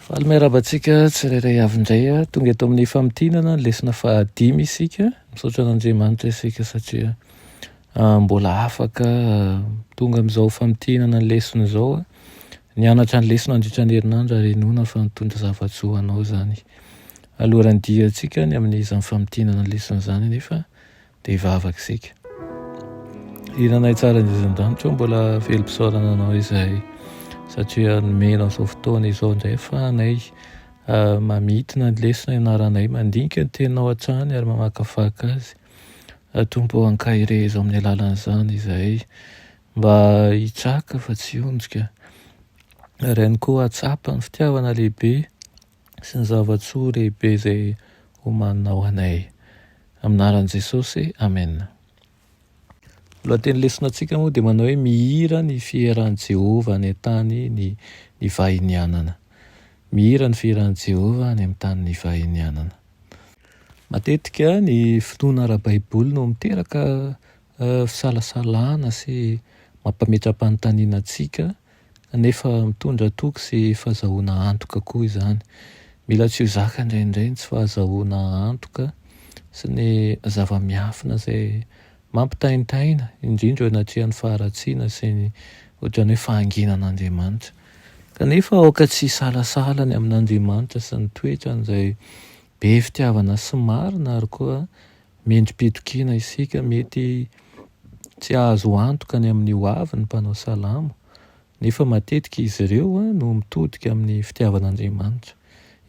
Alomerabantsika tsirairay avy-indray tonga eto amin'ny famtinana lesona fahadimy isika misaotra an'Andriamanitra isika satria mbola afaka tonga amin'izao famtinana lesona izao nianatra ny lesona andritra ny herinandro ary inona fa mitondra zava-tsoa anao zany. Alohan'ny diantsika ny amin'izany famtinana lesona zany nefa dia hivavaka isika. Hiranay tsara indrindra mbola velom-pisaorana anao izay satria nomenao izao fotoana izao indray ahafahanay mamitina ny lesona ianaranay, mandinika ny teninao hatrany ary mamakafaka azy. Tompo ankahire izao amin'ny alalan'izany izay mba hitraka fa tsy honjika, ary ihany koa hatsapa ny fitiavana lehibe sy ny zava-tsoa lehibe izay homaninao anay. Amin'ny anaran'i Jesosy, amen. Lohateny lesonantsika moa dia manao hoe mihira ny fiheran'i Jehovah any an-tany ny vahinianana. Mihira ny fiheran'i Jehovah any amin'ny tany ny vahinianana. Matetika ny finoana ara-baiboly no miteraka fisalasalana sy mampametram-panontaniana antsika, nefa mitondra toky sy fahazahoana antoka koa izany. Mila tsy ho zaka indraindray tsy fahazahoana antoka sy ny zava-miafina izay mampitaintaina, indrindra eo anatrehan'ny faharatsiana sy ny ohatran'ny hoe fahanginan'Andriamanitra. Kanefa aoka tsy salasala ny amin'Andriamanitra sy ny toetrany izay be fitiavana sy marina, ary koa mendrim-pitokina isika mety tsy ahazo antoka ny amin'ny hoavy ny mpanao salamo, nefa matetika izy ireo no mitodika amin'ny fitiavan'Andriamanitra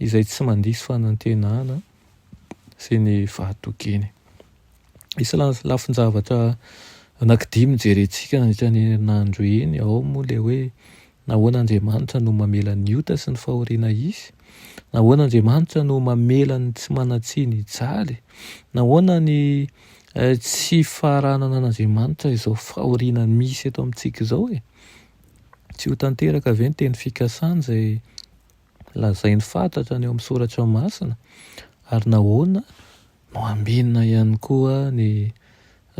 izay tsy mandisy fanantenana sy ny fahatokiny. Isy lafin-javatra anankidimy jerentsika nandritra ny herinandro iny. Ao moa ilay hoe nahoana Andriamanitra no mamela ny ota sy ny fahoriana isy, nahoana Andriamanitra no mamela ny tsy manatsiny hijaly, nahoana ny tsy faharanana an'Andriamanitra izao fahoriana misy eto amintsika izao tsy ho tanteraka ve ny teny fikasana izay lazainy fantatra ny eo amin'ny soratra masina, ary nahoana no ambinina ihany koa ny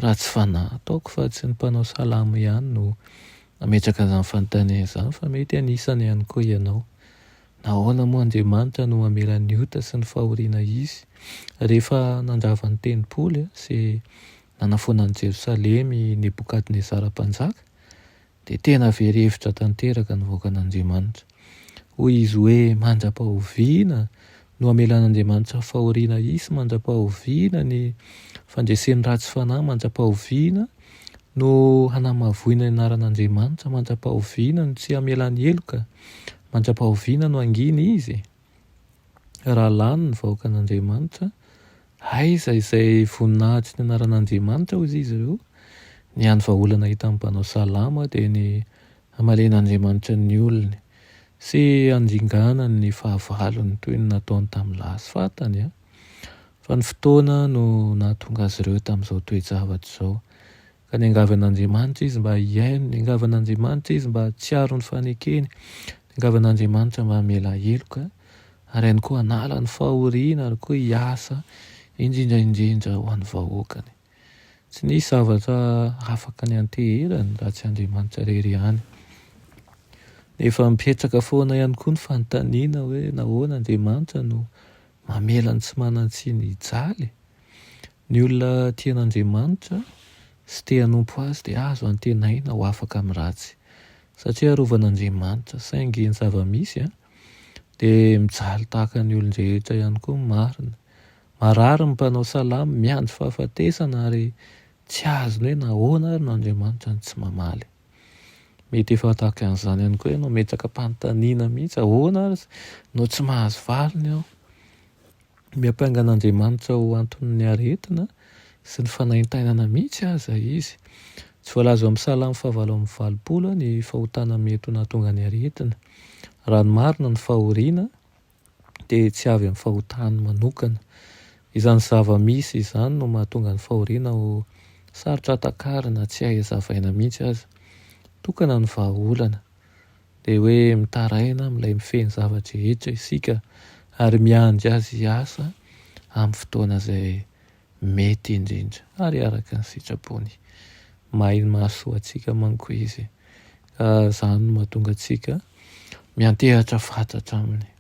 ratsy fanahy ataoko fa tsy ny mpanao salamo ihany no nametraka izany fanontaniana izany, fa mety anisany ihany koa ianao. Nahoana moa Andriamanitra no mamela ny ota sy ny fahoriana izy rehefa nandrava ny tenipoly sy nanafoana ny Jerosalemy Nebokadnezara mpanjaka, dia tena very hevitra tanteraka ny vahoakan'Andriamanitra. Hoy izy hoe mandra-pahoviana no amelan'Andriamanitra fahoriana isy, mandra-pahoviana ny fandresen'ny ratsy fanahy, mandra-pahoviana no hanamavoina ny anaran'Andriamanitra, mandra-pahoviana no tsy amelany heloka, mandra-pahoviana no angina izy. Raha lany ny vahoakan'Andriamanitra, aiza izay voninahitry ny anaran'Andriamanitra hozy izy ireo? Ny hany vahaolana hita amin'ny mpanao salama dia ny hamalen'Andriamanitra ny olony sy handringanany ny fahavalony toy ny nataony tamin'ny lahy sy fatany. Fa ny fotoana no nahatonga azy ireo tamin'izao toe-javatra izao, ka niangavan'Andriamanitra izy mba hiaino, niangavan'Andriamanitra izy mba tsiaro ny fanekeny, niangavan'Andriamanitra mba hamela heloka, ary ihany koa hanala ny fahoriana, ary koa hiasa indrindraindrindra ho an'ny vahoakany. Tsy nisy zavatra afaka ny anteherany raha tsy Andriamanitra irery ihany. Nefa mipetraka foana ihany koa ny fanontaniana hoe nahoana Andriamanitra no mamela ny tsy manatsiny hijaly? Ny olona tian'Andriamanitra sy te hanompo azy dia azo antenaina ho afaka amin'ny ratsy, satria arovan'Andriamanitra saingy ny zava-misy dia mijaly tahaka ny olon-drehetra ihany koa marina. Marary ny mpanao salamo miandry fahafatesana ary tsy azony hoe nahoana ary no Andriamanitra ny tsy mamaly. Mety efa tahaka an'izany ihany koa ianao, metraka mpanontaniana mihitsy, ahoana ary no tsy mahazo valiny aho? Miampiangan'Andriamanitra ho anton'ny aretina sy ny fanaintainana mihitsy aza izy. Tsy voalaza amin'ny Salamo 7:20 ny fahotana mety ho nahatonga ny aretina. Raha ny marina ny fahoriana dia tsy avy amin'ny fahotana manokana. Izany zava-misy izany no mahatonga ny fahoriana ho sarotra hatakarina, tsy hay hazavaina mihitsy aza. Tokana ny vahaolana dia hoe mitaraina amin'ilay mifehy zavatra rehetra isika ary miandry azy hiasa amin'ny fotoana izay mety indrindra ary araka ny sitrapony. Mahay mahasoa antsika manko izy, ka izany no mahatonga antsika miantehatra fatratra aminy.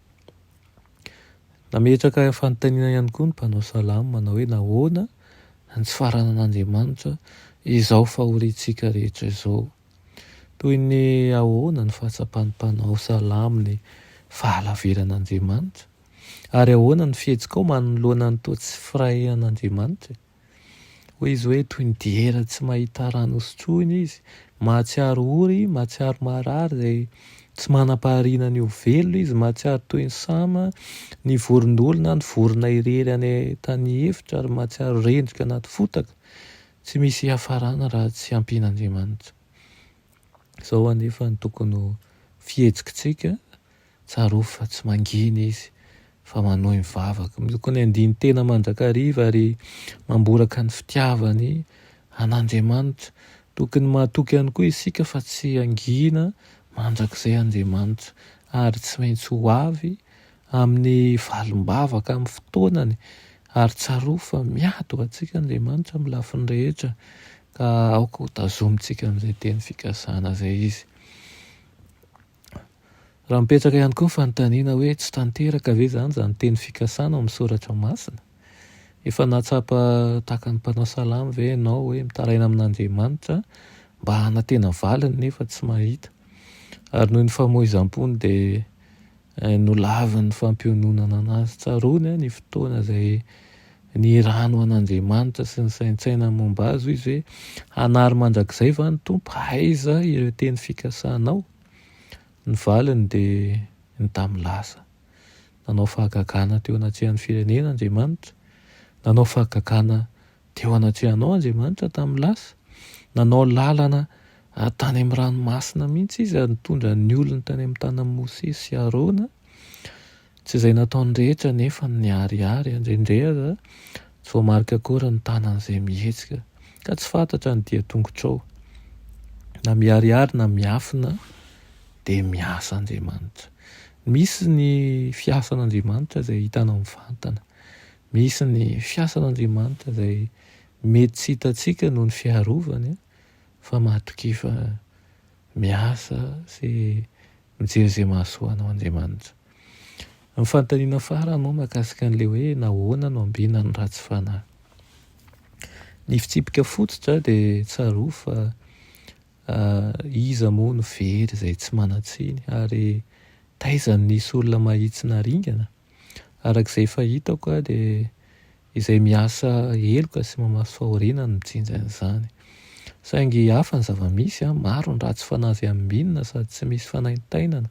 Nametraka fanontaniana ihany koa ny mpanao salamo manao hoe nahoana ny tsy farana an'Andriamanitra izao fahoriantsika rehetra izao. Toy ny ahoana ny fahatsapan'ny mpanao salamo ny fahalaveran'Andriamanitra, ary ahoana ny fihetsika ao manoloana ny toa tsy firaihan'Andriamanitra. Hoy izy hoe toy ny diera tsy mahita rano hosotroina izy, mahatsiaro ory, mahatsiaro marary izay tsy manam-paharina ny ho velona izy, mahatsiaro toy ny sama ny vorondolona, ny vorona irery any tany efitra, ary mahatsiaro rendrika anaty fotaka. Tsy misy hafarana raha tsy ampian'Andriamanitra. Izao anefa ny tokony ho fihetsikitsika, tsarovy fa tsy mangina izy fa manohy mivavaka. Tokony andiny tena mandrakariva ary mamboraka ny fitiavany an'Andriamanitra. Tokony mahatoky ihany koa isika fa tsy angina mandrakizay Andriamanitra, ary tsy maintsy ho avy amin'ny valim-bavaka amin'ny fotoanany, ary tsarovy fa miady ho antsika Andriamanitra amin'ny lafiny rehetra, ka aoka ho tazomintsika amin'izay teny fikasana izay izy. Raha mipetraka ihany koa fanontaniana hoe tsy tanteraka ve zany teny fikasana amin'ny soratra masina? Efa natsapa tahaka ny mpanao salamo ve ianao hoe mitaraina amin'Andriamanitra mba hanantena valiny nefa tsy mahita? Ary noho ny famoizam-pony dia nolavin'ny fampiononana anazy tsarony ny fotoana izay ny rano an'Andriamanitra sy ny saintsaina momba azy, izy hoe hanary mandrakizay va ny tompo, aiza ireo teny fikasanao? Ny valiny dia ny tamilasa. Nanao fahagagana teo anatrehan'ny firenena Andriamanitra, nanao fahagagana teo anatrehanao Andriamanitra tamilasa, nanao lalana tany amin'ny ranomasina mihitsy izy, ary nitondra ny olona tany amin'ny tanan'i Mosesy sy Arona. Tsy izay nataony rehetra nefa ny ariary, indrindray aza tsy voamarika akory ny tanan'izay mihetsika, ka tsy fantatra ny dia tongotrao. Na miariary na miafina dia miasa Andriamanitra. Misy ny fiasan'Andriamanitra izay hitanao mivantana, misy ny fiasan'Andriamanitra izay mety tsy hitantsika noho ny fiarovany, fa mahatokifa miasa sy mijery izay mahasoa anao Andriamanitra. Ny fanontaniana farany moa mahakasika an'ilay hoe nahoana no ambina ny ratsy fanahy. Ny fitsipika fototra dia tsarovy fa iza moa no very izay tsy manatsiny, ary taizany nisy olona mahitsy naringana. Arak'izay fahitako dia izay miasa heloka sy mamaso fahoriana no mijinja an'izany. Saingy hafa ny zava-misy, maro ny ratsy fanahy izay ambinina sady tsy misy fanaintainana,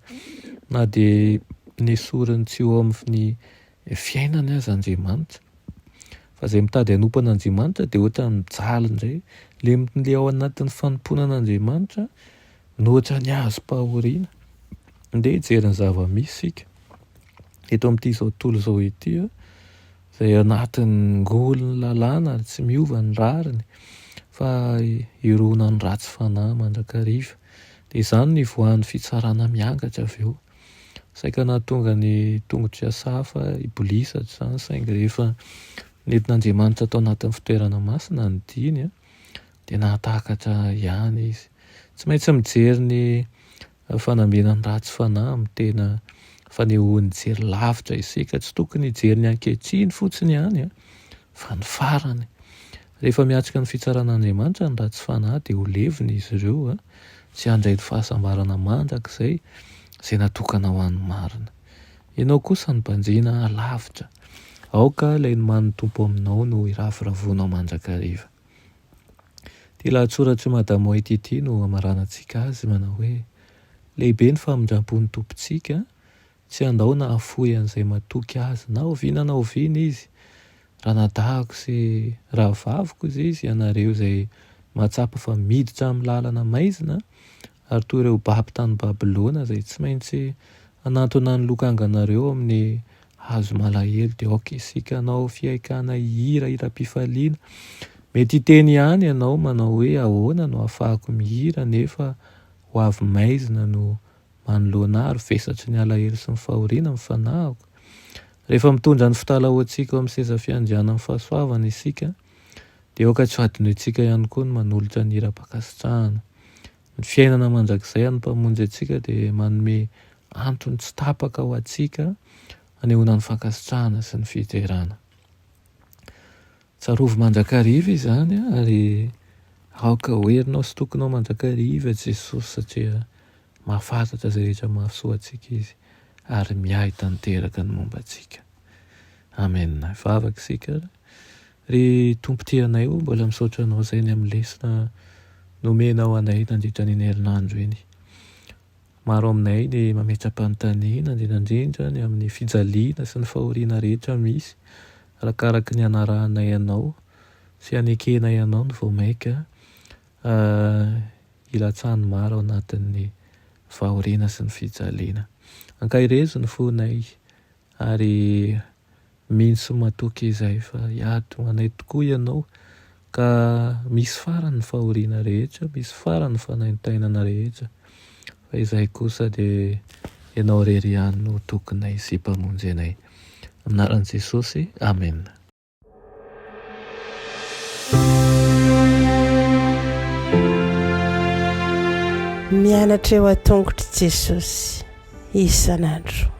na dia nesoriny tsy eo amin'ny fiainany aza Andriamanitra. Fa izay mitady hanompo an'Andriamanitra dia ohatra mijaly indray, le ao anatin'ny fanomponan'Andriamanitra nohatra ny hazom-pahoriana. Ndeha hijery ny zava-misy sika eto amin'ity izao tontolo izao ity, izay anatin'ny ngolony lalàna ary tsy miova ny rariny, fa irona ny ratsy fanahy mandrakariva. Dia izany ny voan'ny fitsarana miangatra avy eo. Saika nahatonga ny tongotra safa ibolisatra izany, saingy rehefa nentin'Andriamanitra tao anatin'ny fitoerana masina ny diny, dia nahatakatra ihany izy. Tsy maintsy mijery ny fanambenan'ny ratsy fanahy amin'ny tena fanehoan'ny jery lavitra isika, tsy tokony hijery ny ankehitriny fotsiny ihany, fa ny farany. Rehefa miatrika ny fitsaran'Andriamanitra ny ratsy fanahy dia ho levina izy ireo, tsy handray ny fahasambarana mandrakizay izay natokana ho an'ny marina. Ianao kosa ny mpanjina lavitra, aoka ilay ny manotompo aminao no iraviravonao mandrakariva. Ty lahatsoratra Madamo Haitity no amaranantsika azy, manao hoe lehibe ny famindrampon'ny tompontsika, tsy andao na afoy an'izay matoky azy, na oviana na oviana izy. Raha nadahako sy raha vaviko izy ianareo izay mahatsapa fa miditra amin'ny lalana maizina, ary toy ireo baby tany Babilona izay tsy maintsy anatona ny lokanganareo amin'ny hazo malahelo. Dia aoka isika hanao fiaikana hihira, hira-pifaliana. Mety hiteny ihany ianao manao hoe ahoana no ahafahako mihira nefa ho avy maizina no manoloana ary, vesatry ny alahelo sy ny fahoriana amin'ny fanahiko. Rehefa mitondra ny fitalaoantsika ao amin'ny seza fiandriana amin'ny fahasoavana isika, dia aoka tsy ho adino antsika ihany koa ny manolotra ny hira-pakasitrahana. Ny fiainana mandrakizay ny mpamonjy antsika dia manome antony tsy tapaka ho antsika anehoana ny fankasitrahana sy ny fiterana. Tsarovy mandrakariva izany ary aoka hoerinao sy tokonao mandrakariva Jesosy satria mahafantatra zay rehetra mahasoa antsika izy ary miay tanteraka ny momba antsika. Amen. Vavaka isika ry tompo-tianay io mbola misaotra anao zay ny amin'ny lesona nomenao anay nandritra ny herinandro iny. Maro aminay ny mametram-panontaniana indrindra ny amin'ny fijaliana sy ny fahoriana rehetra misy arakaraka ny anarahanay ianao sy anekenay ianao ny vao maika ilatsany maro ao anatin'ny fahoriana sy ny fijaliana. Ankairezo ny fonay ary minsy matoky izay fa hiato anay tokoa ianao ka misy farany ny fahoriana rehetra, misy farany ny fanaintainana rehetra, fa izay kosa dia ianao rery ihany no tokonay sy mpamonjy anay. Aminaran'i Jesosy, amen. Mianatra eo an-tongotra Jesosy isan'andro.